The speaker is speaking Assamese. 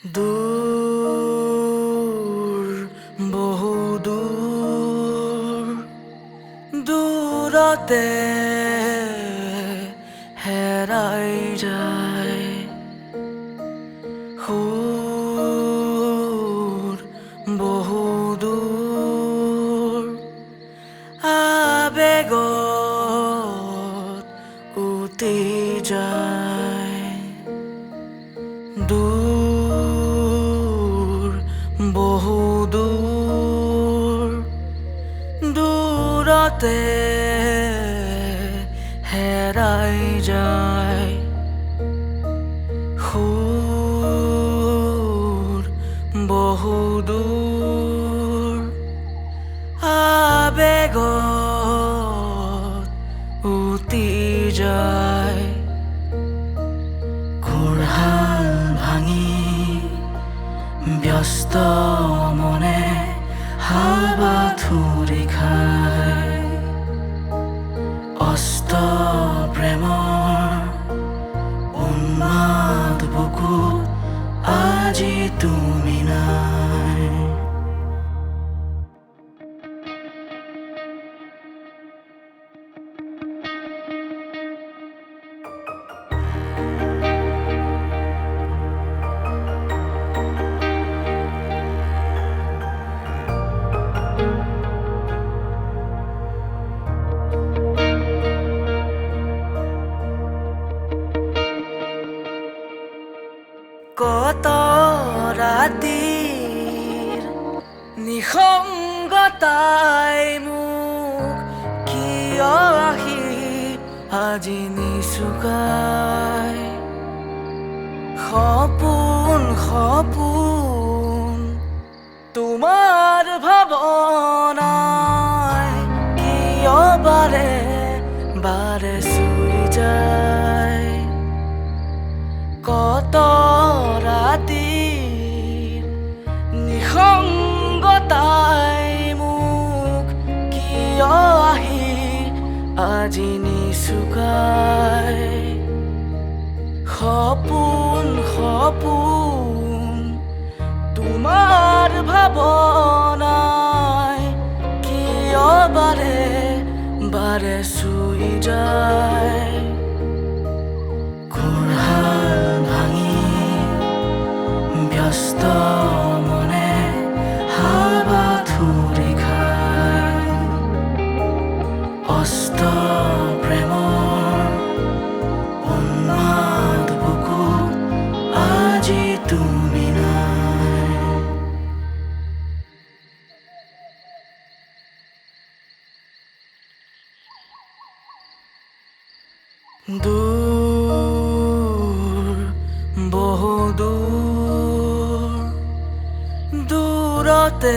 দূৰ বহুদূৰ দূৰতে হেৰাই যায় সুৰ বহুদূৰ আবেগত উটি যায় দূৰ বহুদূৰ দূৰতে হেৰাই যায় সুৰ বহুদূৰ আবেগত উটি যায় ঘোৰহাল ভাঙি ব্যস্ত মনে হাবাথুৰি খায় অস্ত প্ৰেমৰ উন্মাদ বুকুত আজি তুমি নাই কত ৰাতিৰ নিসংগতাই মোক কিয় আহি আজি নিচুকাই সপোন সপোন তোমাৰ ভাৱনাই কিয় বাৰে বাৰে চুই যায় কত ৰাতিৰ নিসংগতাই মোক কিয় আহি আজি নিচুকাই সপোন সপোন তোমাৰ ভাৱনাই কিয় বাৰে বাৰে চুই যায় ঘোৰহাল ভাঙি ব্যস্ত মনে হাবাথুৰি খায় অস্ত প্ৰেমৰ উন্মাদ বুকুত আজি তুমি নাই দূৰ বহুদূৰ দূৰতে